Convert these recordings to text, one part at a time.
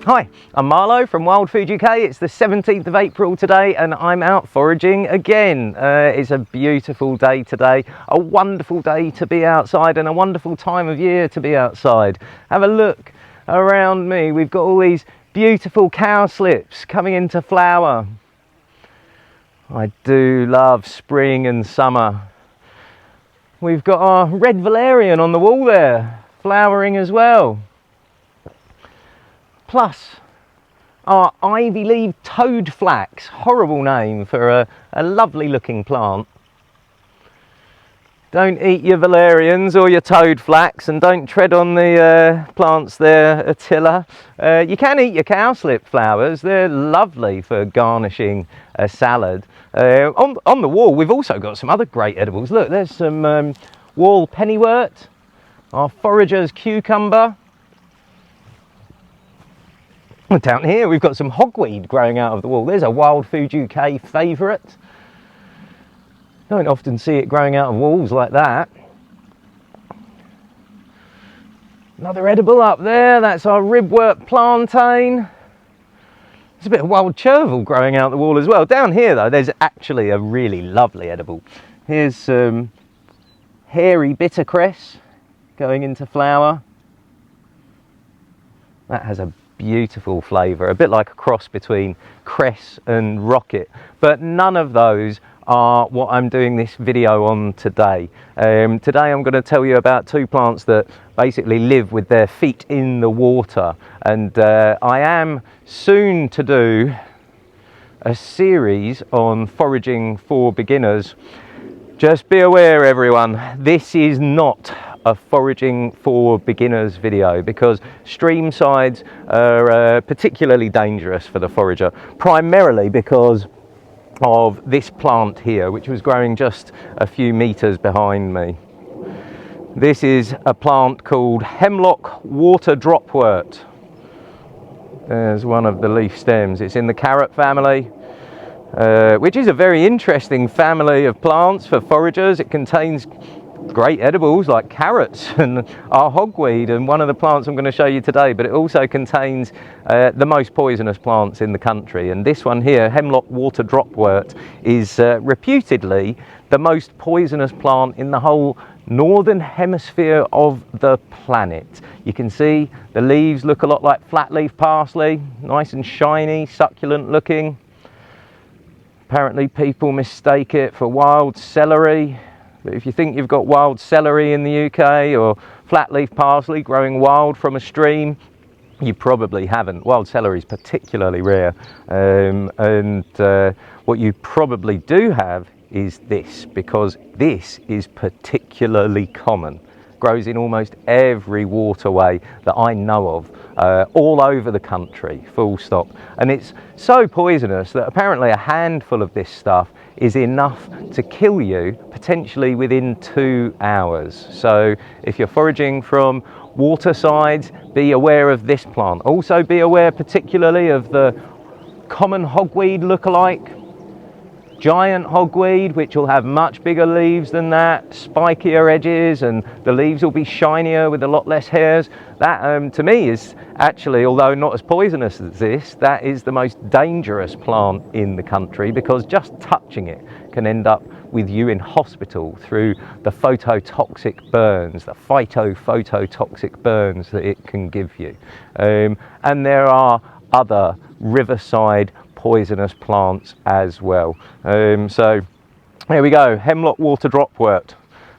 Hi, I'm Marlo from Wild Food UK. It's the 17th of April today and I'm out foraging again. It's a beautiful day today, a wonderful day to be outside and a wonderful time of year to be outside. Have a look around me. We've got all these beautiful cowslips coming into flower. I do love spring and summer. We've got our red valerian on the wall there, flowering as well. Plus our ivy-leaved toadflax, horrible name for a lovely looking plant. Don't eat your valerians or your toadflax and don't tread on the plants there, Attila. You can eat your cowslip flowers, they're lovely for garnishing a salad. On the wall we've also got some other great edibles. Look, there's some wall pennywort, our forager's cucumber. Down here we've got some hogweed growing out of the wall. There's a Wild Food UK favourite. Don't often see it growing out of walls like that. Another edible up there, that's our ribwort plantain. There's a bit of wild chervil growing out the wall as well. Down here though, there's actually a really lovely edible. Here's some hairy bittercress going into flower. That has a beautiful flavour, a bit like a cross between cress and rocket, but none of those are what I'm doing this video on today. Today I'm going to tell you about two plants that basically live with their feet in the water, and I am soon to do a series on foraging for beginners. Just be aware everyone, this is not a foraging for beginners video because stream sides are particularly dangerous for the forager, primarily because of this plant here, which was growing just a few meters behind me. This is a plant called hemlock water dropwort. There's one of the leaf stems. It's in the carrot family, which is a very interesting family of plants for foragers. It contains great edibles like carrots and our hogweed and one of the plants I'm going to show you today, but it also contains the most poisonous plants in the country, and this one here, hemlock water dropwort, is reputedly the most poisonous plant in the whole northern hemisphere of the planet. You can see the leaves look a lot like flat leaf parsley, nice and shiny, succulent looking. Apparently people mistake it for wild celery. But if you think you've got wild celery in the UK or flat leaf parsley growing wild from a stream, you probably haven't. Wild celery is particularly rare, and what you probably do have is this, because this is particularly common. Grows in almost every waterway that I know of, all over the country, full stop. And it's so poisonous that apparently a handful of this stuff is enough to kill you potentially within 2 hours. So if you're foraging from watersides, be aware of this plant. Also be aware particularly of the common hogweed lookalike, giant hogweed, which will have much bigger leaves than that, spikier edges, and the leaves will be shinier with a lot less hairs. That to me is actually, although not as poisonous as this, that is the most dangerous plant in the country, because just touching it can end up with you in hospital through the phototoxic burns, the phytophototoxic burns that it can give you. And there are other riverside poisonous plants as well. So here we go, hemlock water dropwort.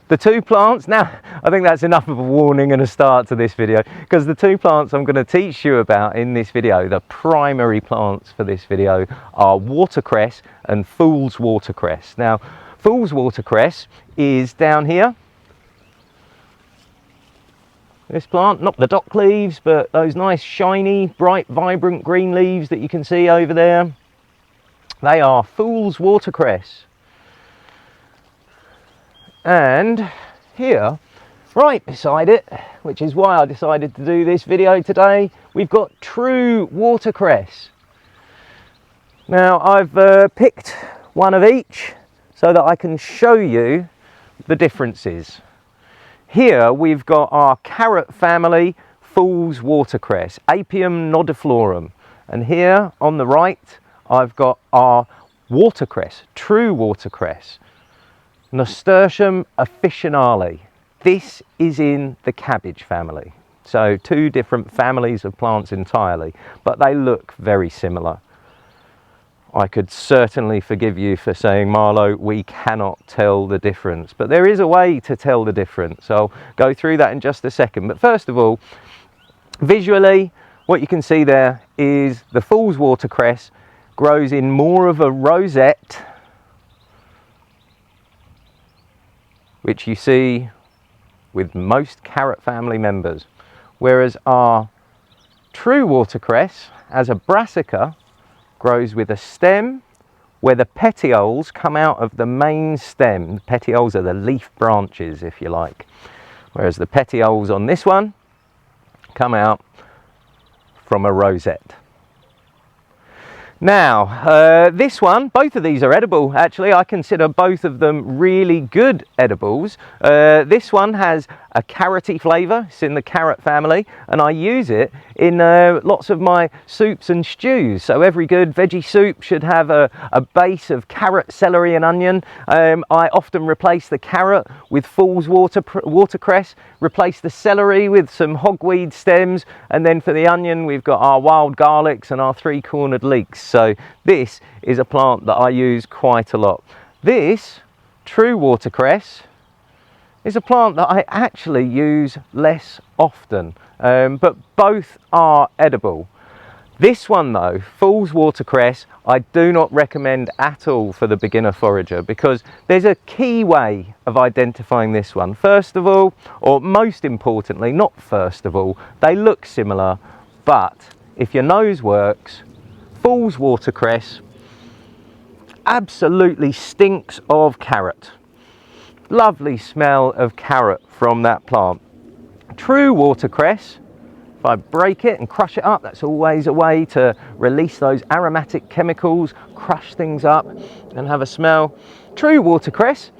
The two plants, now I think that's enough of a warning and a start to this video, because the two plants I'm going to teach you about in this video, the primary plants for this video, are watercress and fool's watercress. Now fool's watercress is down here. This plant, not the dock leaves, but those nice shiny, bright, vibrant green leaves that you can see over there. They are fool's watercress. And here, right beside it, which is why I decided to do this video today, we've got true watercress. Now I've picked one of each so that I can show you the differences. Here we've got our carrot family Fools Watercress, Apium nodiflorum. And here on the right, I've got our watercress, true watercress, Nasturtium officinale. This is in the cabbage family. So two different families of plants entirely, but they look very similar. I could certainly forgive you for saying, Marlo, we cannot tell the difference, but there is a way to tell the difference. I'll go through that in just a second. But first of all, visually, what you can see there is the Fools Watercress grows in more of a rosette, which you see with most carrot family members, whereas our true watercress as a brassica grows with a stem where the petioles come out of the main stem. The petioles are the leaf branches, if you like, whereas the petioles on this one come out from a rosette. Now, this one, both of these are edible. Actually, I consider both of them really good edibles. This one has a carroty flavour. It's in the carrot family, and I use it in lots of my soups and stews. So every good veggie soup should have a base of carrot, celery and onion. I often replace the carrot with Fools watercress, replace the celery with some hogweed stems, and then for the onion we've got our wild garlics and our three-cornered leeks. So this is a plant that I use quite a lot. This true watercress is a plant that I actually use less often, but both are edible. This one though, Fools Watercress, I do not recommend at all for the beginner forager, because there's a key way of identifying this one. First of all, or most importantly, not first of all, they look similar, but if your nose works, Fools Watercress absolutely stinks of carrot. Lovely smell of carrot from that plant. True watercress, if I break it and crush it up, that's always a way to release those aromatic chemicals, crush things up and have a smell. True watercress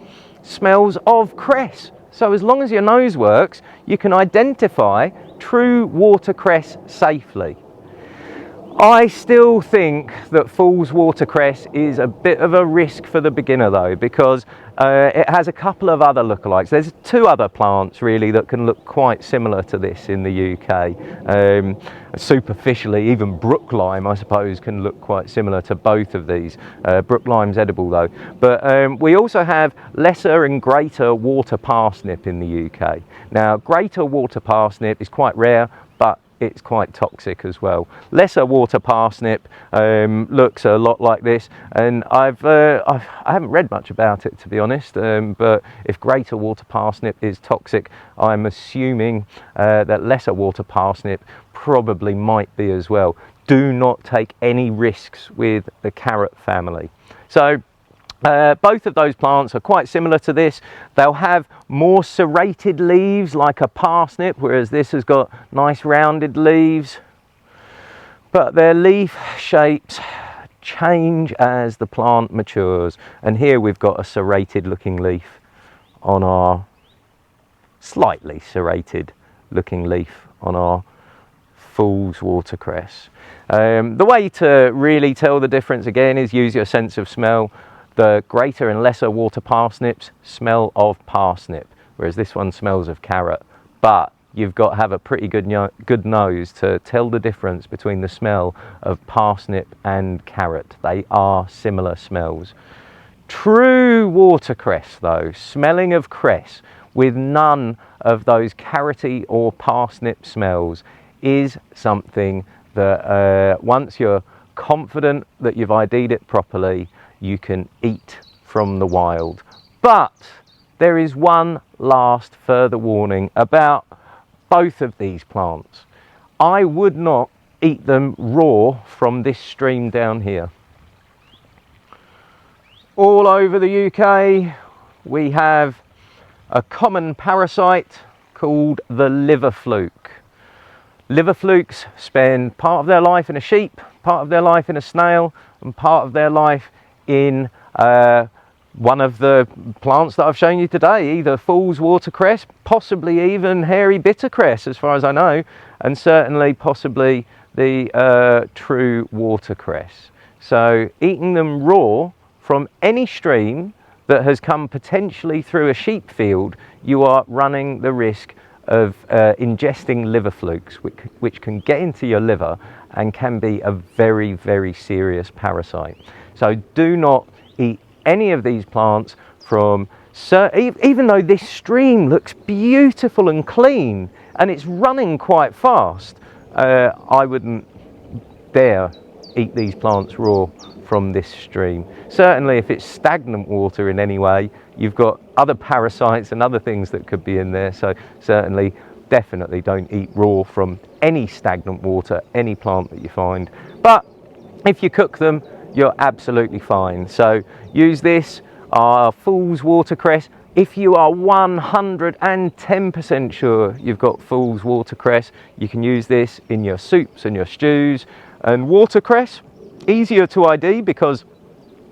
smells of cress. So as long as your nose works, you can identify true watercress safely. I still think that Fools Watercress is a bit of a risk for the beginner though, because it has a couple of other lookalikes. There's two other plants really that can look quite similar to this in the UK. Superficially, even brooklime I suppose can look quite similar to both of these. Brooklime's edible though. But we also have lesser and greater water parsnip in the UK. Now greater water parsnip is quite rare, but it's quite toxic as well. Lesser water parsnip looks a lot like this, and I haven't read much about it to be honest, but if greater water parsnip is toxic, I'm assuming that lesser water parsnip probably might be as well. Do not take any risks with the carrot family. So both of those plants are quite similar to this. They'll have more serrated leaves like a parsnip, whereas this has got nice rounded leaves. But their leaf shapes change as the plant matures. And here we've got a serrated looking leaf on our, slightly serrated looking leaf on our Fools Watercress. The way to really tell the difference again is use your sense of smell. The greater and lesser water parsnips smell of parsnip, whereas this one smells of carrot. But you've got to have a pretty good nose to tell the difference between the smell of parsnip and carrot. They are similar smells. True watercress though, smelling of cress with none of those carroty or parsnip smells, is something that once you're confident that you've ID'd it properly, you can eat from the wild. But there is one last further warning about both of these plants. I would not eat them raw from this stream down here. All over the UK we have a common parasite called the liver fluke. Liver flukes spend part of their life in a sheep, part of their life in a snail, and part of their life in one of the plants that I've shown you today, either Fools Watercress, possibly even hairy bittercress as far as I know, and certainly possibly the true watercress. So eating them raw from any stream that has come potentially through a sheep field, you are running the risk of ingesting liver flukes, which can get into your liver and can be a very, very serious parasite. So do not eat any of these plants from, even though this stream looks beautiful and clean and it's running quite fast, I wouldn't dare eat these plants raw from this stream. Certainly if it's stagnant water in any way, you've got other parasites and other things that could be in there, so certainly definitely don't eat raw from any stagnant water, any plant that you find. But if you cook them, you're absolutely fine. So use this, Fools Watercress. If you are 110% sure you've got Fools Watercress, you can use this in your soups and your stews. And watercress, easier to ID because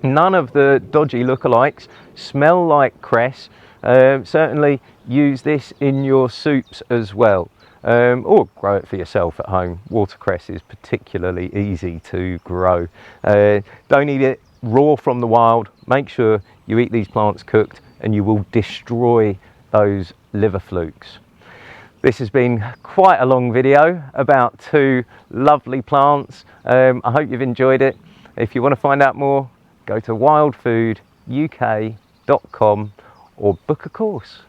none of the dodgy lookalikes smell like cress. Certainly use this in your soups as well, or grow it for yourself at home. Watercress is particularly easy to grow. Don't eat it raw from the wild. Make sure you eat these plants cooked and you will destroy those liver flukes. This has been quite a long video about two lovely plants. I hope you've enjoyed it. If you want to find out more, go to wildfooduk.com or book a course.